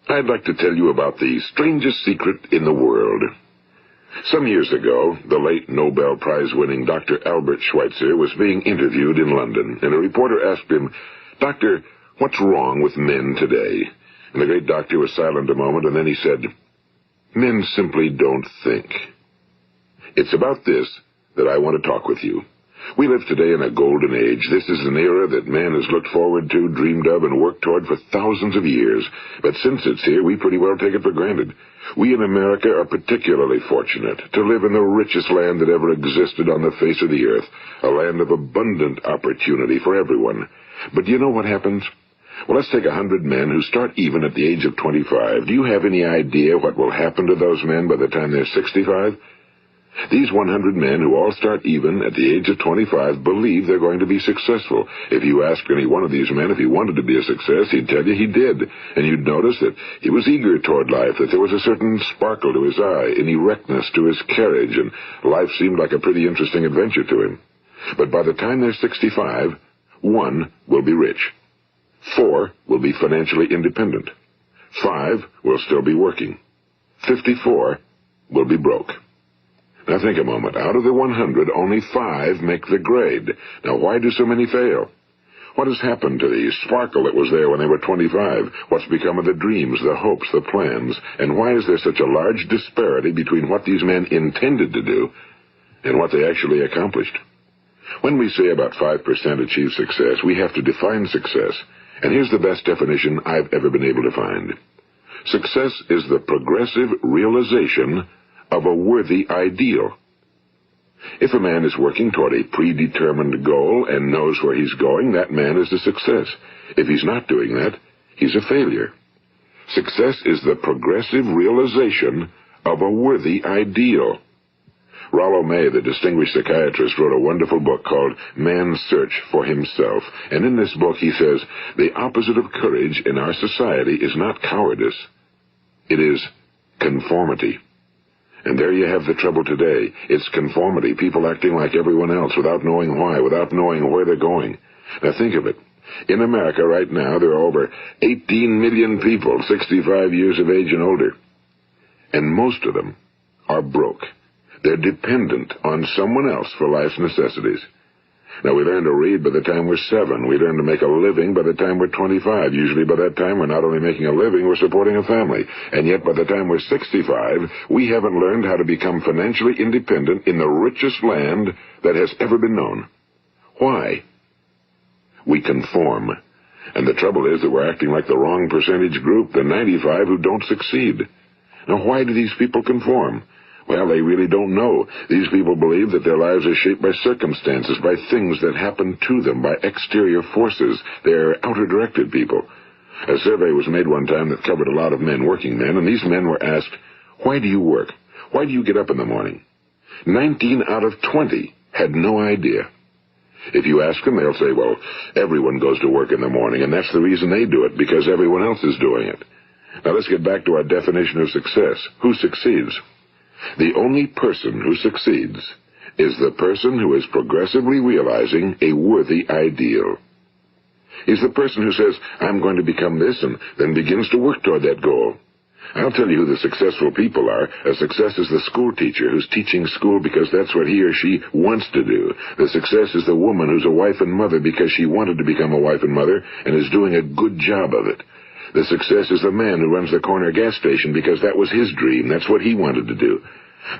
I'd like to tell you about the strangest secret in the world. Some years ago, the late Nobel Prize-winning Dr. Albert Schweitzer was being interviewed in London, and a reporter asked him, "Doctor, what's wrong with men today?" And the great doctor was silent a moment, and then he said, "Men simply don't think." It's about this that I want to talk with you. We live today in a golden age. This is an era that man has looked forward to, dreamed of, and worked toward for thousands of years. But since it's here, we pretty well take it for granted. We in America are particularly fortunate to live in the richest land that ever existed on the face of the earth, a land of abundant opportunity for everyone. But do you know what happens? Well, let's take 100 men who start even at the age of 25. Do you have any idea what will happen to those men by the time they're 65? These 100 men who all start even at the age of 25 believe they're going to be successful. If you asked any one of these men if he wanted to be a success, he'd tell you he did. And you'd notice that he was eager toward life, that there was a certain sparkle to his eye, an erectness to his carriage, and life seemed like a pretty interesting adventure to him. But by the time they're 65, 1 will be rich. 4 will be financially independent. 5 will still be working. 54 will be broke. Now think a moment. Out of the 100, only 5 make the grade. Now why do so many fail? What has happened to the sparkle that was there when they were 25? What's become of the dreams, the hopes, the plans? And why is there such a large disparity between what these men intended to do and what they actually accomplished? When we say about 5% achieve success, we have to define success. And here's the best definition I've ever been able to find. Success is the progressive realization of a worthy ideal. If a man is working toward a predetermined goal and knows where he's going, that man is a success. If he's not doing that, he's a failure. Success is the progressive realization of a worthy ideal. Rollo May, the distinguished psychiatrist, wrote a wonderful book called Man's Search for Himself. And in this book he says, the opposite of courage in our society is not cowardice. It is conformity. And there you have the trouble today. It's conformity, people acting like everyone else without knowing why, without knowing where they're going. Now think of it. In America right now, there are over 18 million people 65 years of age and older. And most of them are broke. They're dependent on someone else for life's necessities. Now, we learn to read by the time we're 7. We learn to make a living by the time we're 25. Usually by that time, we're not only making a living, we're supporting a family. And yet by the time we're 65, we haven't learned how to become financially independent in the richest land that has ever been known. Why? We conform. And the trouble is that we're acting like the wrong percentage group, the 95 who don't succeed. Now, why do these people conform? Well, they really don't know. These people believe that their lives are shaped by circumstances, by things that happen to them, by exterior forces. They're outer-directed people. A survey was made one time that covered a lot of men, working men, and these men were asked, "Why do you work? Why do you get up in the morning?" 19 out of 20 had no idea. If you ask them, they'll say, well, everyone goes to work in the morning, and that's the reason they do it, because everyone else is doing it. Now let's get back to our definition of success. Who succeeds? The only person who succeeds is the person who is progressively realizing a worthy ideal. He's the person who says, I'm going to become this, and then begins to work toward that goal. I'll tell you who the successful people are. A success is the school teacher who's teaching school because that's what he or she wants to do. The success is the woman who's a wife and mother because she wanted to become a wife and mother and is doing a good job of it. The success is the man who runs the corner gas station because that was his dream. That's what he wanted to do.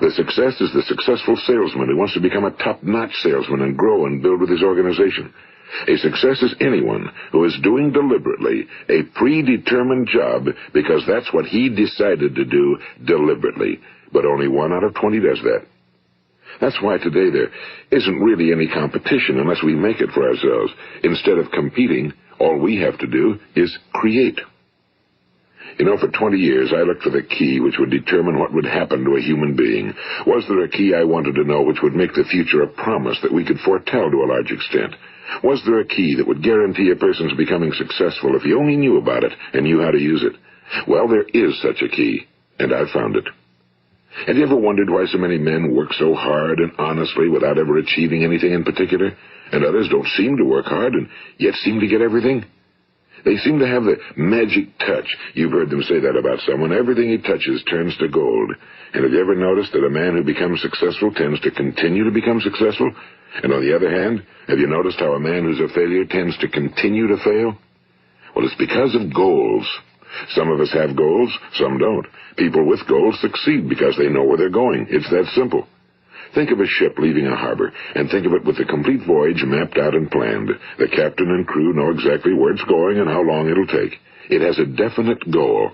The success is the successful salesman who wants to become a top-notch salesman and grow and build with his organization. A success is anyone who is doing deliberately a predetermined job because that's what he decided to do deliberately. But only 1 out of 20 does that. That's why today there isn't really any competition unless we make it for ourselves. Instead of competing, all we have to do is create. You know, for 20 years, I looked for the key which would determine what would happen to a human being. Was there a key I wanted to know which would make the future a promise that we could foretell to a large extent? Was there a key that would guarantee a person's becoming successful if he only knew about it and knew how to use it? Well, there is such a key, and I've found it. Have you ever wondered why so many men work so hard and honestly without ever achieving anything in particular, and others don't seem to work hard and yet seem to get everything? They seem to have the magic touch. You've heard them say that about someone. Everything he touches turns to gold. And have you ever noticed that a man who becomes successful tends to continue to become successful? And on the other hand, have you noticed how a man who's a failure tends to continue to fail? Well, it's because of goals. Some of us have goals, some don't. People with goals succeed because they know where they're going. It's that simple. Think of a ship leaving a harbor, and think of it with the complete voyage mapped out and planned. The captain and crew know exactly where it's going and how long it'll take. It has a definite goal.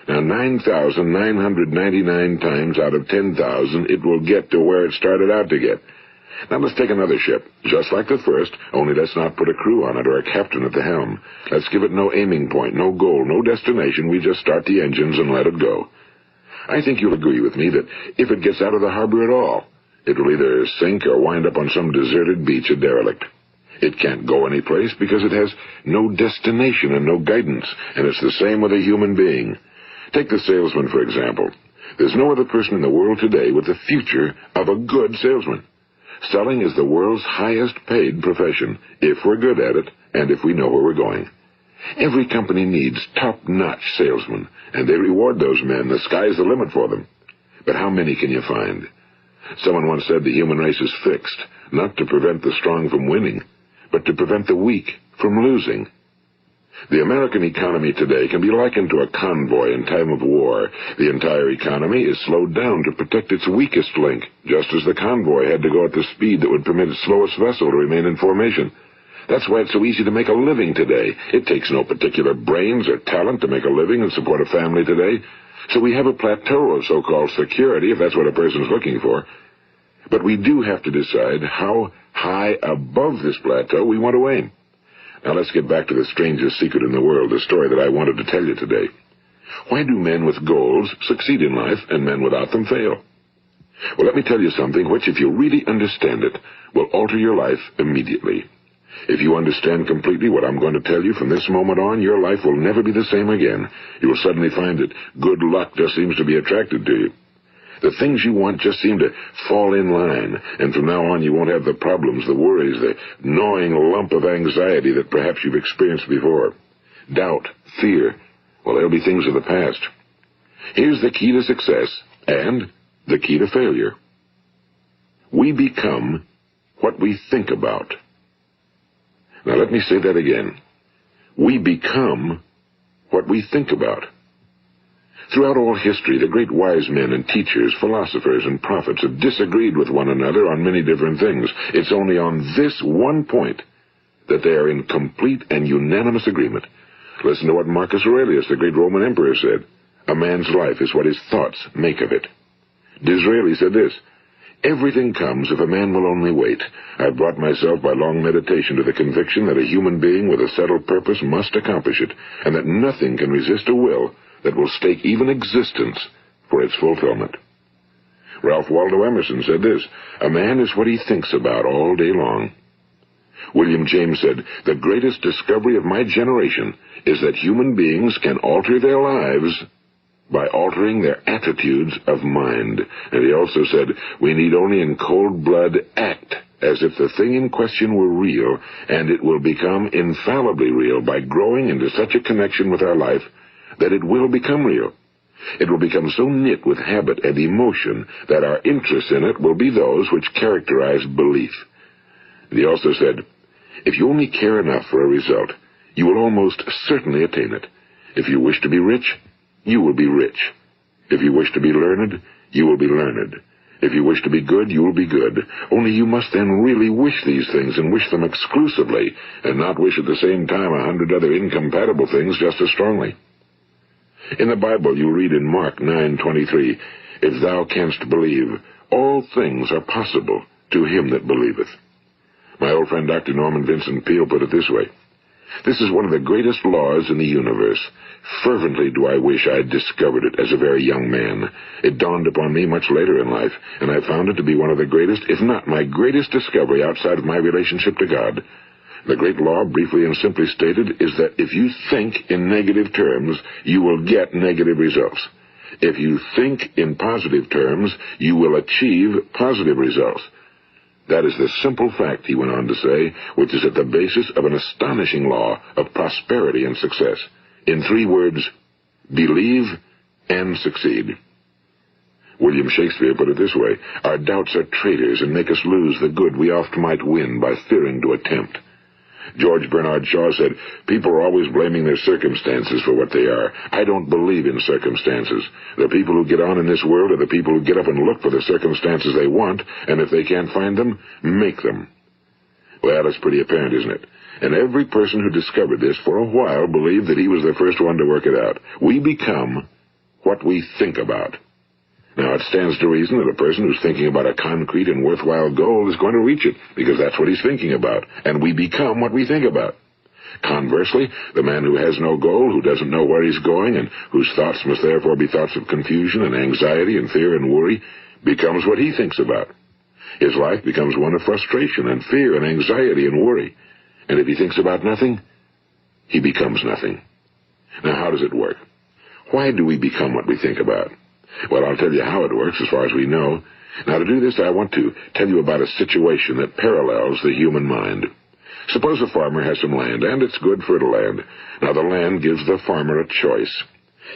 Now, 9,999 times out of 10,000, it will get to where it started out to get. Now, let's take another ship, just like the first, only let's not put a crew on it or a captain at the helm. Let's give it no aiming point, no goal, no destination. We just start the engines and let it go. I think you'll agree with me that if it gets out of the harbor at all, it will either sink or wind up on some deserted beach, a derelict. It can't go anyplace because it has no destination and no guidance, and it's the same with a human being. Take the salesman, for example. There's no other person in the world today with the future of a good salesman. Selling is the world's highest paid profession, if we're good at it and if we know where we're going. Every company needs top-notch salesmen, and they reward those men. The sky's the limit for them. But how many can you find? Someone once said the human race is fixed, not to prevent the strong from winning, but to prevent the weak from losing. The American economy today can be likened to a convoy in time of war. The entire economy is slowed down to protect its weakest link, just as the convoy had to go at the speed that would permit its slowest vessel to remain in formation. That's why it's so easy to make a living today. It takes no particular brains or talent to make a living and support a family today. So we have a plateau of so-called security, if that's what a person's looking for. But we do have to decide how high above this plateau we want to aim. Now let's get back to the strangest secret in the world, the story that I wanted to tell you today. Why do men with goals succeed in life and men without them fail? Well, let me tell you something which, if you really understand it, will alter your life immediately. If you understand completely what I'm going to tell you from this moment on, your life will never be the same again. You will suddenly find that good luck just seems to be attracted to you. The things you want just seem to fall in line, and from now on you won't have the problems, the worries, the gnawing lump of anxiety that perhaps you've experienced before. Doubt, fear, well, they'll be things of the past. Here's the key to success and the key to failure. We become what we think about. Now let me say that again. We become what we think about. Throughout all history, the great wise men and teachers, philosophers and prophets have disagreed with one another on many different things. It's only on this one point that they are in complete and unanimous agreement. Listen to what Marcus Aurelius, the great Roman emperor, said. A man's life is what his thoughts make of it. Disraeli said this, everything comes if a man will only wait. I've brought myself by long meditation to the conviction that a human being with a settled purpose must accomplish it, and that nothing can resist a will that will stake even existence for its fulfillment. Ralph Waldo Emerson said this, a man is what he thinks about all day long. William James said, the greatest discovery of my generation is that human beings can alter their lives by altering their attitudes of mind. And he also said, we need only in cold blood act as if the thing in question were real, and it will become infallibly real by growing into such a connection with our life that it will become real. It will become so knit with habit and emotion that our interest in it will be those which characterize belief. And he also said, if you only care enough for a result, you will almost certainly attain it. If you wish to be rich, you will be rich. If you wish to be learned, you will be learned. If you wish to be good, you will be good. Only you must then really wish these things and wish them exclusively, and not wish at the same time 100 other incompatible things just as strongly. In the Bible, you read in Mark 9:23, if thou canst believe, all things are possible to him that believeth. My old friend Dr. Norman Vincent Peale put it this way, this is one of the greatest laws in the universe. Fervently do I wish I had discovered it as a very young man. It dawned upon me much later in life, and I found it to be one of the greatest, if not my greatest discovery outside of my relationship to God. The great law, briefly and simply stated, is that if you think in negative terms, you will get negative results. If you think in positive terms, you will achieve positive results. That is the simple fact, he went on to say, which is at the basis of an astonishing law of prosperity and success. In 3 words, believe and succeed. William Shakespeare put it this way: our doubts are traitors and make us lose the good we oft might win by fearing to attempt. George Bernard Shaw said, people are always blaming their circumstances for what they are. I don't believe in circumstances. The people who get on in this world are the people who get up and look for the circumstances they want, and if they can't find them, make them. Well, it's pretty apparent, isn't it? And every person who discovered this for a while believed that he was the first one to work it out. We become what we think about. Now, it stands to reason that a person who's thinking about a concrete and worthwhile goal is going to reach it, because that's what he's thinking about, and we become what we think about. Conversely, the man who has no goal, who doesn't know where he's going, and whose thoughts must therefore be thoughts of confusion and anxiety and fear and worry, becomes what he thinks about. His life becomes one of frustration and fear and anxiety and worry. And if he thinks about nothing, he becomes nothing. Now, how does it work? Why do we become what we think about? Well, I'll tell you how it works as far as we know. Now, to do this, I want to tell you about a situation that parallels the human mind. Suppose a farmer has some land, and it's good fertile land. Now, the land gives the farmer a choice.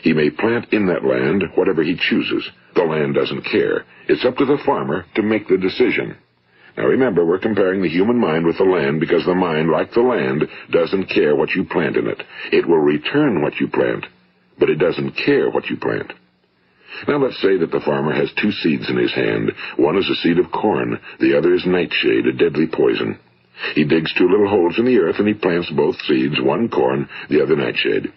He may plant in that land whatever he chooses. The land doesn't care. It's up to the farmer to make the decision. Now, remember, we're comparing the human mind with the land because the mind, like the land, doesn't care what you plant in it. It will return what you plant, but it doesn't care what you plant. Now, let's say that the farmer has 2 seeds in his hand. One is a seed of corn. The other is nightshade, a deadly poison. He digs 2 little holes in the earth, and he plants both seeds, one corn, the other nightshade.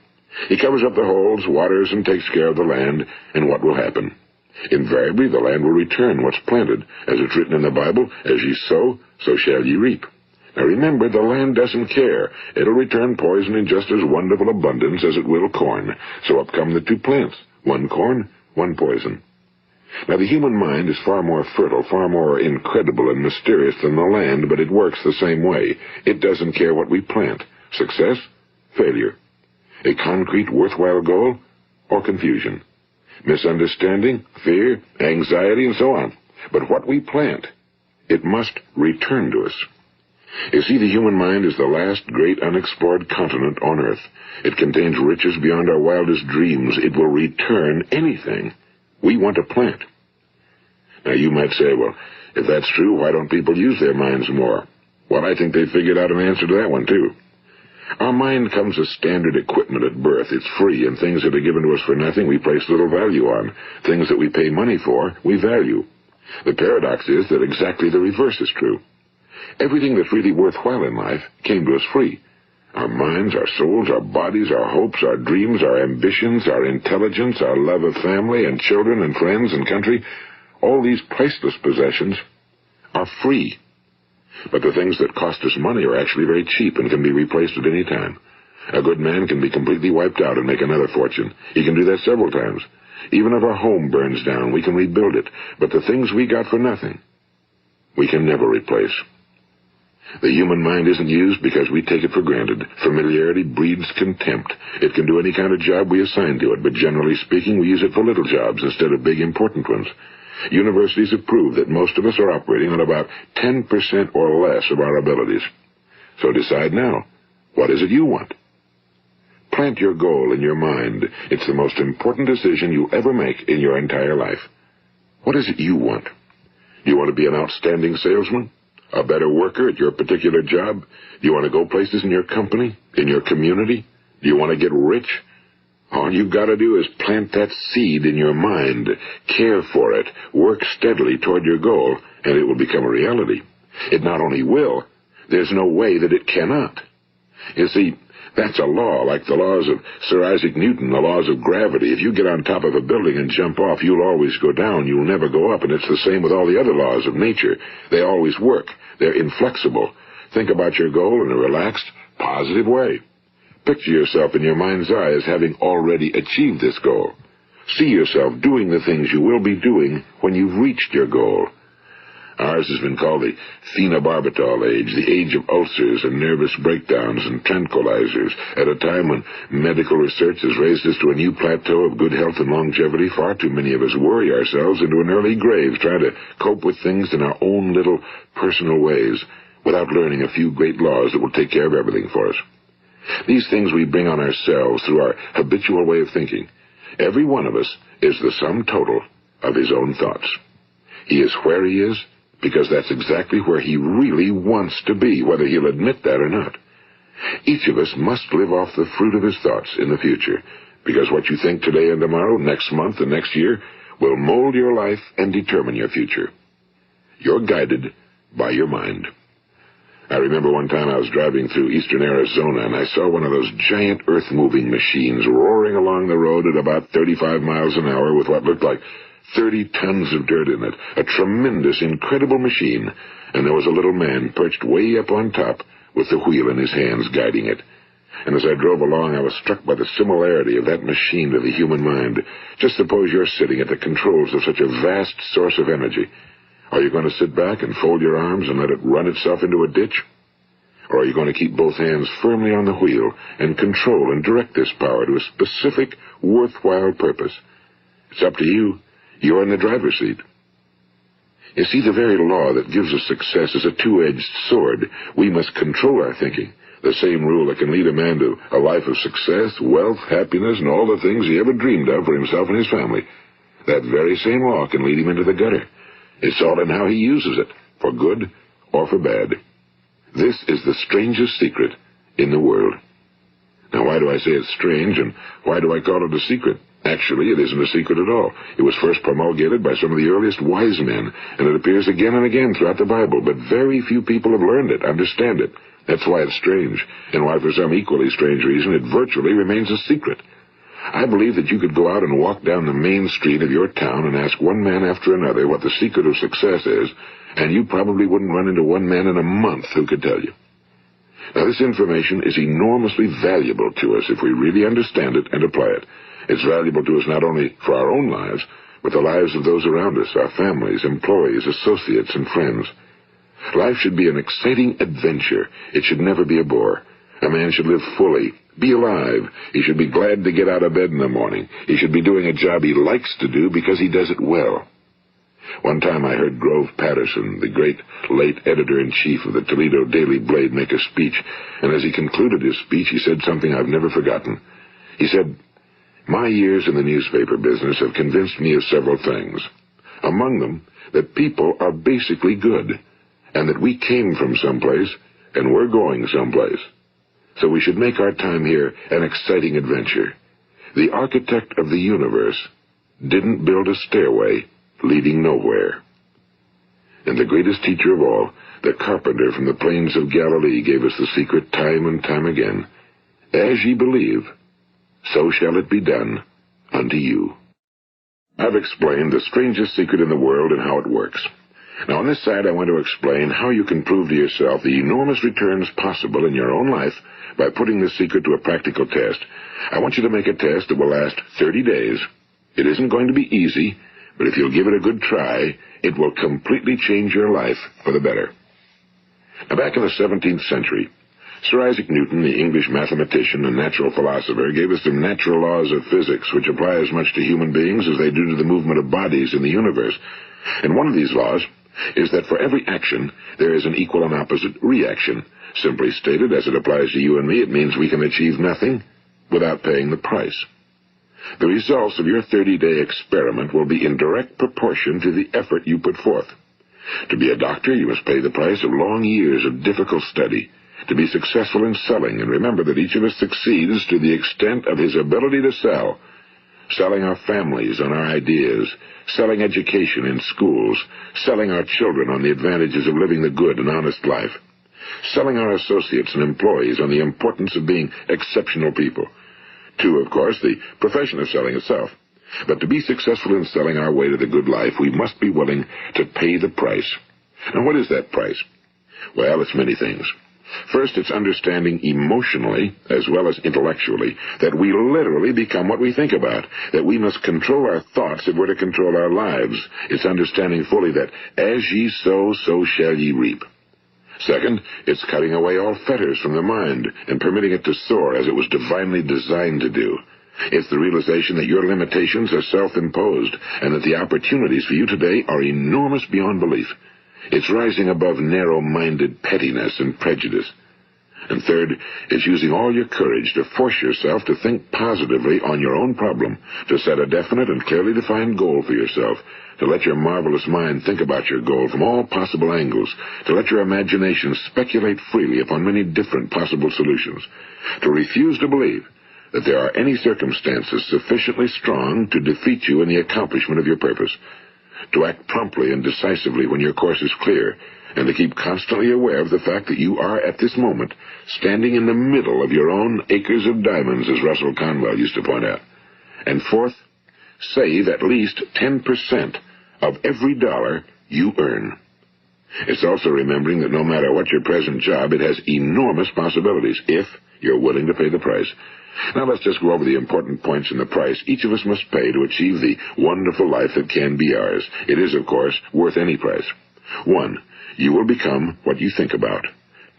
He covers up the holes, waters, and takes care of the land, and what will happen? Invariably, the land will return what's planted. As it's written in the Bible, as ye sow, so shall ye reap. Now remember, the land doesn't care. It'll return poison in just as wonderful abundance as it will corn. So up come the 2 plants, one corn, one poison. Now, the human mind is far more fertile, far more incredible and mysterious than the land, but it works the same way. It doesn't care what we plant. Success, failure. A concrete, worthwhile goal, or confusion. Misunderstanding, fear, anxiety, and so on. But what we plant, it must return to us. You see, the human mind is the last great unexplored continent on Earth. It contains riches beyond our wildest dreams. It will return anything we want to plant. Now, you might say, well, if that's true, why don't people use their minds more? Well, I think they figured out an answer to that one, too. Our mind comes as standard equipment at birth. It's free, and things that are given to us for nothing we place little value on. Things that we pay money for, we value. The paradox is that exactly the reverse is true. Everything that's really worthwhile in life came to us free. Our minds, our souls, our bodies, our hopes, our dreams, our ambitions, our intelligence, our love of family and children and friends and country, all these priceless possessions are free. But the things that cost us money are actually very cheap and can be replaced at any time. A good man can be completely wiped out and make another fortune. He can do that several times. Even if our home burns down, we can rebuild it. But the things we got for nothing, we can never replace. The human mind isn't used because we take it for granted. Familiarity breeds contempt. It can do any kind of job we assign to it, but generally speaking, we use it for little jobs instead of big, important ones. Universities have proved that most of us are operating on about 10% or less of our abilities. So decide now, what is it you want? Plant your goal in your mind. It's the most important decision you'll ever make in your entire life. What is it you want? Do you want to be an outstanding salesman? A better worker at your particular job? Do you want to go places in your company, in your community? Do you want to get rich? All you've got to do is plant that seed in your mind, care for it, work steadily toward your goal, and it will become a reality. It not only will, there's no way that it cannot. You see, that's a law, like the laws of Sir Isaac Newton, the laws of gravity. If you get on top of a building and jump off, you'll always go down. You'll never go up, and it's the same with all the other laws of nature. They always work. They're inflexible. Think about your goal in a relaxed, positive way. Picture yourself in your mind's eye as having already achieved this goal. See yourself doing the things you will be doing when you've reached your goal. Ours has been called the phenobarbital age, the age of ulcers and nervous breakdowns and tranquilizers. At a time when medical research has raised us to a new plateau of good health and longevity, far too many of us worry ourselves into an early grave trying to cope with things in our own little personal ways without learning a few great laws that will take care of everything for us. These things we bring on ourselves through our habitual way of thinking. Every one of us is the sum total of his own thoughts. He is where he is because that's exactly where he really wants to be, whether he'll admit that or not. Each of us must live off the fruit of his thoughts in the future, because what you think today and tomorrow, next month and next year, will mold your life and determine your future. You're guided by your mind. I remember one time I was driving through eastern Arizona, and I saw one of those giant earth-moving machines roaring along the road at about 35 miles an hour with what looked like 30 tons of dirt in it. A tremendous, incredible machine, and there was a little man perched way up on top with the wheel in his hands guiding it. And as I drove along, I was struck by the similarity of that machine to the human mind. Just suppose you're sitting at the controls of such a vast source of energy. Are you going to sit back and fold your arms and let it run itself into a ditch? Or are you going to keep both hands firmly on the wheel and control and direct this power to a specific, worthwhile purpose? It's up to you. You're in the driver's seat. You see, the very law that gives us success is a two-edged sword. We must control our thinking. The same rule that can lead a man to a life of success, wealth, happiness, and all the things he ever dreamed of for himself and his family. That very same law can lead him into the gutter. It's all in how he uses it, for good or for bad. This is the strangest secret in the world. Now, why do I say it's strange, and why do I call it a secret? Actually, it isn't a secret at all. It was first promulgated by some of the earliest wise men, and it appears again and again throughout the Bible, but very few people have learned it, understand it. That's why it's strange, and why for some equally strange reason it virtually remains a secret. I believe that you could go out and walk down the main street of your town and ask one man after another what the secret of success is, and you probably wouldn't run into one man in a month who could tell you. Now, this information is enormously valuable to us if we really understand it and apply it. It's valuable to us not only for our own lives, but the lives of those around us, our families, employees, associates, and friends. Life should be an exciting adventure. It should never be a bore. A man should live fully, be alive. He should be glad to get out of bed in the morning. He should be doing a job he likes to do because he does it well. One time I heard Grove Patterson, the great late editor-in-chief of the Toledo Daily Blade, make a speech, and as he concluded his speech, he said something I've never forgotten. He said, "My years in the newspaper business have convinced me of several things. Among them, that people are basically good, and that we came from someplace, and we're going someplace. So we should make our time here an exciting adventure. The architect of the universe didn't build a stairway leading nowhere." And the greatest teacher of all, the carpenter from the plains of Galilee, gave us the secret time and time again. As ye believe, so shall it be done unto you. I've explained the strangest secret in the world and how it works. Now, on this side, I want to explain how you can prove to yourself the enormous returns possible in your own life by putting this secret to a practical test. I want you to make a test that will last 30 days. It isn't going to be easy, but if you'll give it a good try, it will completely change your life for the better. Now, back in the 17th century, Sir Isaac Newton, the English mathematician and natural philosopher, gave us some natural laws of physics which apply as much to human beings as they do to the movement of bodies in the universe. And one of these laws is that for every action, there is an equal and opposite reaction. Simply stated, as it applies to you and me, it means we can achieve nothing without paying the price. The results of your 30-day experiment will be in direct proportion to the effort you put forth. To be a doctor, you must pay the price of long years of difficult study. To be successful in selling, and remember that each of us succeeds to the extent of his ability to sell. Selling our families on our ideas, selling education in schools, selling our children on the advantages of living the good and honest life, selling our associates and employees on the importance of being exceptional people. To, of course, the profession of selling itself. But to be successful in selling our way to the good life, we must be willing to pay the price. And what is that price? Well, it's many things. First, it's understanding emotionally, as well as intellectually, that we literally become what we think about, that we must control our thoughts if we're to control our lives. It's understanding fully that as ye sow, so shall ye reap. Second, it's cutting away all fetters from the mind and permitting it to soar as it was divinely designed to do. It's the realization that your limitations are self-imposed and that the opportunities for you today are enormous beyond belief. It's rising above narrow-minded pettiness and prejudice. And third, it's using all your courage to force yourself to think positively on your own problem, to set a definite and clearly defined goal for yourself, to let your marvelous mind think about your goal from all possible angles, to let your imagination speculate freely upon many different possible solutions, to refuse to believe that there are any circumstances sufficiently strong to defeat you in the accomplishment of your purpose, to act promptly and decisively when your course is clear, and to keep constantly aware of the fact that you are, at this moment, standing in the middle of your own acres of diamonds, as Russell Conwell used to point out. And fourth, save at least 10% of every dollar you earn. It's also remembering that no matter what your present job, it has enormous possibilities, if you're willing to pay the price. Now let's just go over the important points in the price each of us must pay to achieve the wonderful life that can be ours. It is, of course, worth any price. 1. You will become what you think about.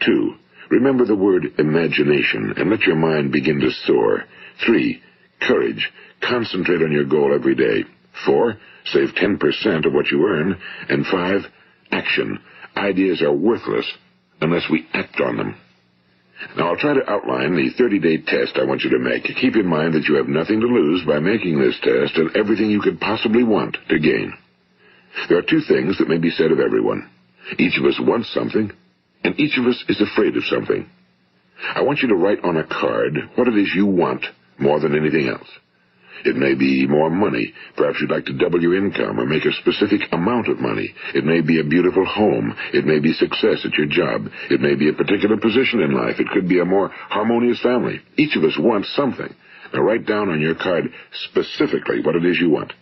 2. Remember the word imagination and let your mind begin to soar. 3. Courage. Concentrate on your goal every day. 4. Save 10% of what you earn. And 5. Action. Ideas are worthless unless we act on them. Now, I'll try to outline the 30-day test I want you to make. Keep in mind that you have nothing to lose by making this test and everything you could possibly want to gain. There are two things that may be said of everyone. Each of us wants something, and each of us is afraid of something. I want you to write on a card what it is you want more than anything else. It may be more money. Perhaps you'd like to double your income or make a specific amount of money. It may be a beautiful home. It may be success at your job. It may be a particular position in life. It could be a more harmonious family. Each of us wants something. Now write down on your card specifically what it is you want.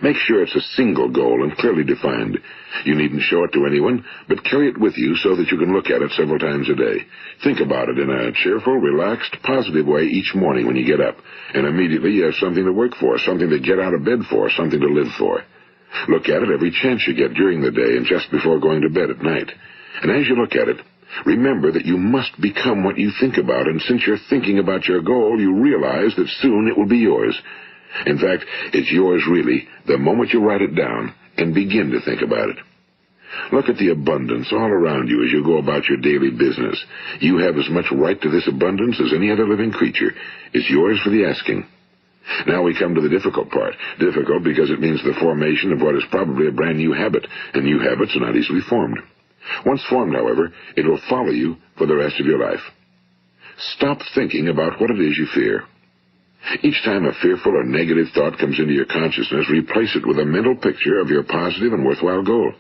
Make sure it's a single goal and clearly defined. You needn't show it to anyone, but carry it with you so that you can look at it several times a day. Think about it in a cheerful, relaxed, positive way each morning when you get up, and immediately you have something to work for, something to get out of bed for, something to live for. Look at it every chance you get during the day and just before going to bed at night. And as you look at it, remember that you must become what you think about, and since you're thinking about your goal, you realize that soon it will be yours. In fact, it's yours really the moment you write it down and begin to think about it. Look at the abundance all around you as you go about your daily business. You have as much right to this abundance as any other living creature. It's yours for the asking. Now we come to the difficult part. Difficult because it means the formation of what is probably a brand new habit, and new habits are not easily formed. Once formed, however, it will follow you for the rest of your life. Stop thinking about what it is you fear. Each time a fearful or negative thought comes into your consciousness, replace it with a mental picture of your positive and worthwhile goal.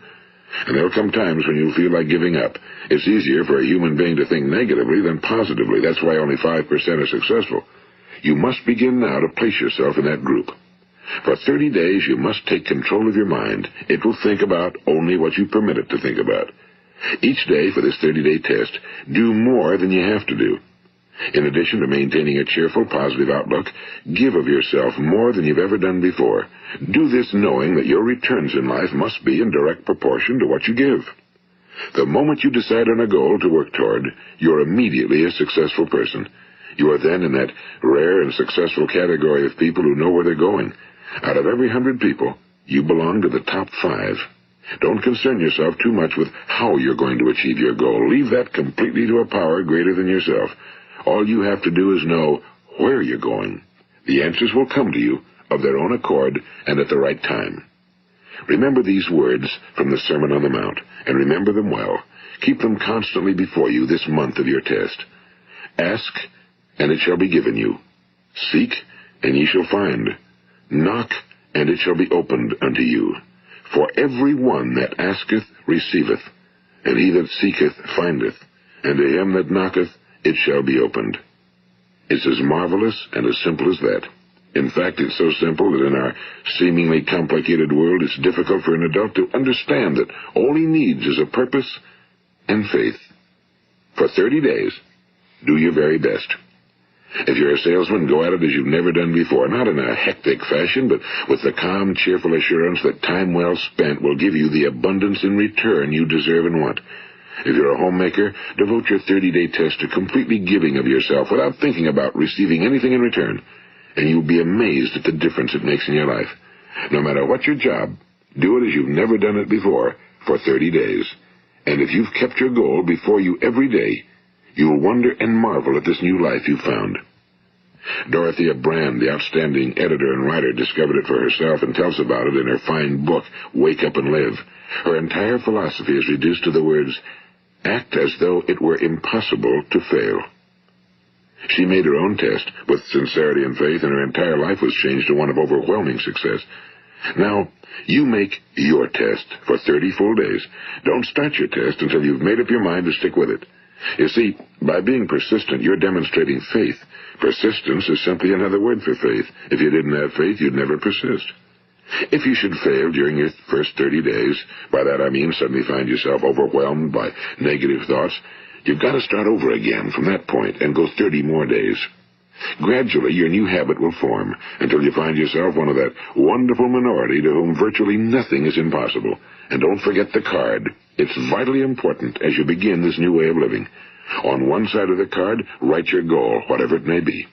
And there'll come times when you'll feel like giving up. It's easier for a human being to think negatively than positively. That's why only 5% are successful. You must begin now to place yourself in that group. For 30 days, you must take control of your mind. It will think about only what you permit it to think about. Each day for this 30-day test, do more than you have to do. In addition to maintaining a cheerful, positive outlook, give of yourself more than you've ever done before. Do this knowing that your returns in life must be in direct proportion to what you give. The moment you decide on a goal to work toward, you're immediately a successful person. You are then in that rare and successful category of people who know where they're going. Out of every 100 people, you belong to the top 5. Don't concern yourself too much with how you're going to achieve your goal. Leave that completely to a power greater than yourself. All you have to do is know where you're going. The answers will come to you of their own accord and at the right time. Remember these words from the Sermon on the Mount, and remember them well. Keep them constantly before you this month of your test. Ask, and it shall be given you. Seek, and ye shall find. Knock, and it shall be opened unto you. For every one that asketh receiveth, and he that seeketh findeth, and to him that knocketh it shall be opened. It's as marvelous and as simple as that. In fact, it's so simple that in our seemingly complicated world, it's difficult for an adult to understand that all he needs is a purpose and faith. For 30 days, do your very best. If you're a salesman, go at it as you've never done before, not in a hectic fashion, but with the calm, cheerful assurance that time well spent will give you the abundance in return you deserve and want. If you're a homemaker, devote your 30-day test to completely giving of yourself without thinking about receiving anything in return, and you'll be amazed at the difference it makes in your life. No matter what your job, do it as you've never done it before for 30 days. And if you've kept your goal before you every day, you'll wonder and marvel at this new life you've found. Dorothea Brand, the outstanding editor and writer, discovered it for herself and tells about it in her fine book, Wake Up and Live. Her entire philosophy is reduced to the words, act as though it were impossible to fail. She made her own test with sincerity and faith, and her entire life was changed to one of overwhelming success. Now, you make your test for 30 full days. Don't start your test until you've made up your mind to stick with it. You see, by being persistent, you're demonstrating faith. Persistence is simply another word for faith. If you didn't have faith, you'd never persist. If you should fail during your first 30 days, by that I mean suddenly find yourself overwhelmed by negative thoughts, you've got to start over again from that point and go 30 more days. Gradually, your new habit will form until you find yourself one of that wonderful minority to whom virtually nothing is impossible. And don't forget the card. It's vitally important as you begin this new way of living. On one side of the card, write your goal, whatever it may be.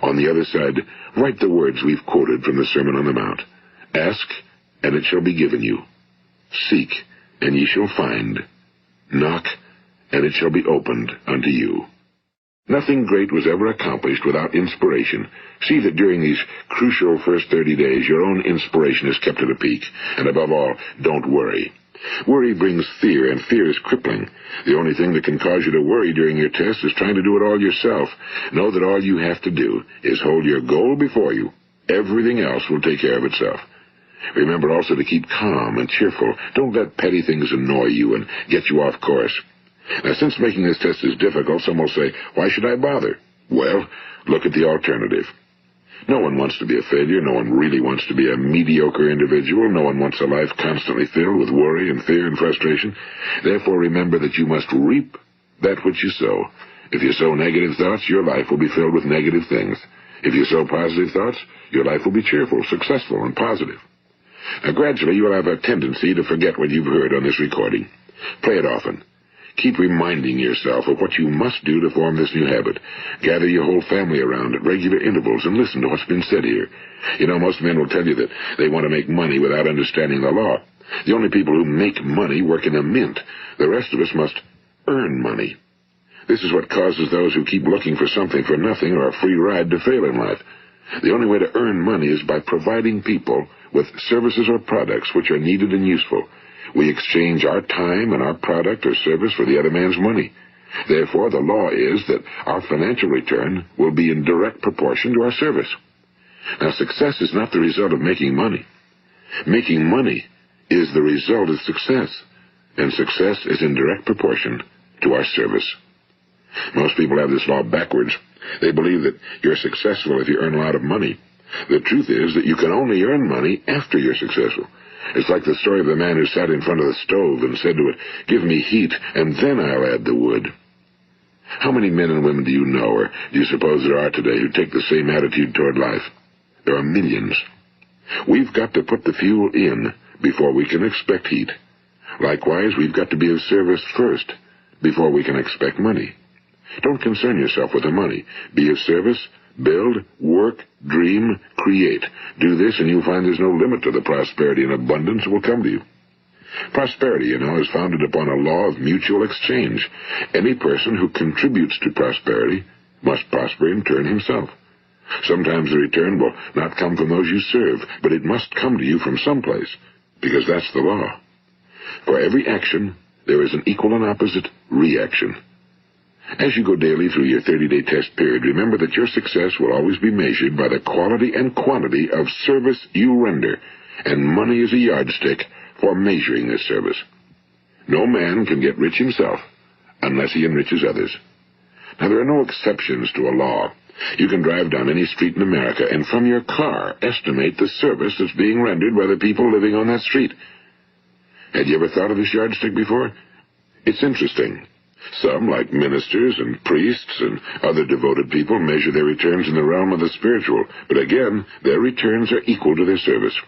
On the other side, write the words we've quoted from the Sermon on the Mount. Ask, and it shall be given you. Seek, and ye shall find. Knock, and it shall be opened unto you. Nothing great was ever accomplished without inspiration. See that during these crucial first 30 days, your own inspiration is kept at a peak. And above all, don't worry. Worry brings fear, and fear is crippling. The only thing that can cause you to worry during your test is trying to do it all yourself. Know that all you have to do is hold your goal before you. Everything else will take care of itself. Remember also to keep calm and cheerful. Don't let petty things annoy you and get you off course. Now, since making this test is difficult, some will say, why should I bother? Well, look at the alternative. No one wants to be a failure. No one really wants to be a mediocre individual. No one wants a life constantly filled with worry and fear and frustration. Therefore, remember that you must reap that which you sow. If you sow negative thoughts, your life will be filled with negative things. If you sow positive thoughts, your life will be cheerful, successful, and positive. Now, gradually, you will have a tendency to forget what you've heard on this recording. Play it often. Keep reminding yourself of what you must do to form this new habit. Gather your whole family around at regular intervals and listen to what's been said here. You know, most men will tell you that they want to make money without understanding the law. The only people who make money work in a mint. The rest of us must earn money. This is what causes those who keep looking for something for nothing or a free ride to fail in life. The only way to earn money is by providing people with services or products which are needed and useful. We exchange our time and our product or service for the other man's money. Therefore, the law is that our financial return will be in direct proportion to our service. Now, success is not the result of making money. Making money is the result of success, and success is in direct proportion to our service. Most people have this law backwards. They believe that you're successful if you earn a lot of money. The truth is that you can only earn money after you're successful. It's like the story of the man who sat in front of the stove and said to it, give me heat, and then I'll add the wood. How many men and women do you know, or do you suppose there are today, who take the same attitude toward life? There are millions. We've got to put the fuel in before we can expect heat. Likewise, we've got to be of service first before we can expect money. Don't concern yourself with the money. Be of service, build, work, dream, create. Do this, and you'll find there's no limit to the prosperity and abundance that will come to you. Prosperity, you know, is founded upon a law of mutual exchange. Any person who contributes to prosperity must prosper in turn himself. Sometimes the return will not come from those you serve, but it must come to you from someplace, because that's the law. For every action, there is an equal and opposite reaction. As you go daily through your 30-day test period, remember that your success will always be measured by the quality and quantity of service you render, and money is a yardstick for measuring this service. No man can get rich himself unless he enriches others. Now, there are no exceptions to a law. You can drive down any street in America and from your car estimate the service that's being rendered by the people living on that street. Had you ever thought of this yardstick before? It's interesting. Some, like ministers and priests and other devoted people, measure their returns in the realm of the spiritual, but again, their returns are equal to their service.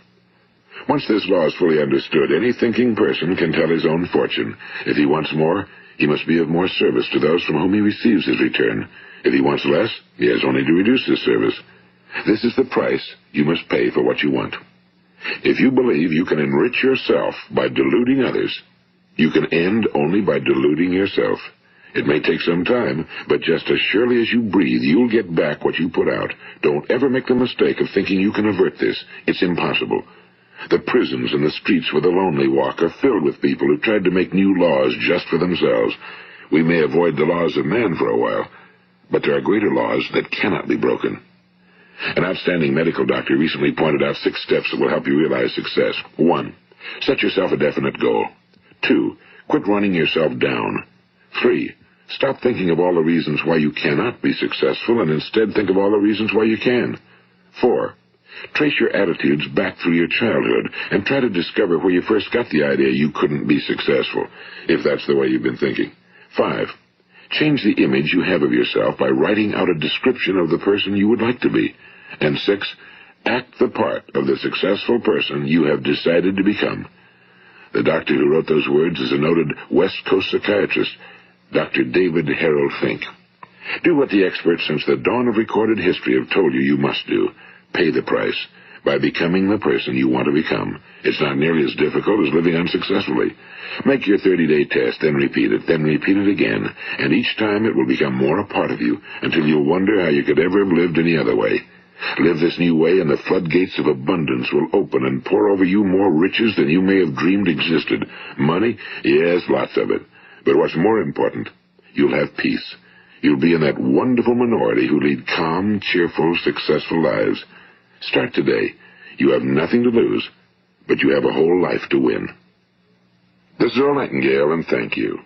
Once this law is fully understood, any thinking person can tell his own fortune. If he wants more, he must be of more service to those from whom he receives his return. If he wants less, he has only to reduce his service. This is the price you must pay for what you want. If you believe you can enrich yourself by deluding others, you can end only by deluding yourself. It may take some time, but just as surely as you breathe, you'll get back what you put out. Don't ever make the mistake of thinking you can avert this. It's impossible. The prisons and the streets where the lonely walk are filled with people who tried to make new laws just for themselves. We may avoid the laws of man for a while, but there are greater laws that cannot be broken. An outstanding medical doctor recently pointed out 6 steps that will help you realize success. 1. Set yourself a definite goal. 2. Quit running yourself down. 3. Stop thinking of all the reasons why you cannot be successful and instead think of all the reasons why you can. 4. Trace your attitudes back through your childhood and try to discover where you first got the idea you couldn't be successful, if that's the way you've been thinking. 5. Change the image you have of yourself by writing out a description of the person you would like to be. And 6. Act the part of the successful person you have decided to become. The doctor who wrote those words is a noted West Coast psychiatrist, Dr. David Harold Fink. Do what the experts since the dawn of recorded history have told you you must do. Pay the price by becoming the person you want to become. It's not nearly as difficult as living unsuccessfully. Make your 30-day test, then repeat it again, and each time it will become more a part of you until you'll wonder how you could ever have lived any other way. Live this new way and the floodgates of abundance will open and pour over you more riches than you may have dreamed existed. Money? Yes, lots of it. But what's more important, you'll have peace. You'll be in that wonderful minority who lead calm, cheerful, successful lives. Start today. You have nothing to lose, but you have a whole life to win. This is Earl Nightingale, and thank you.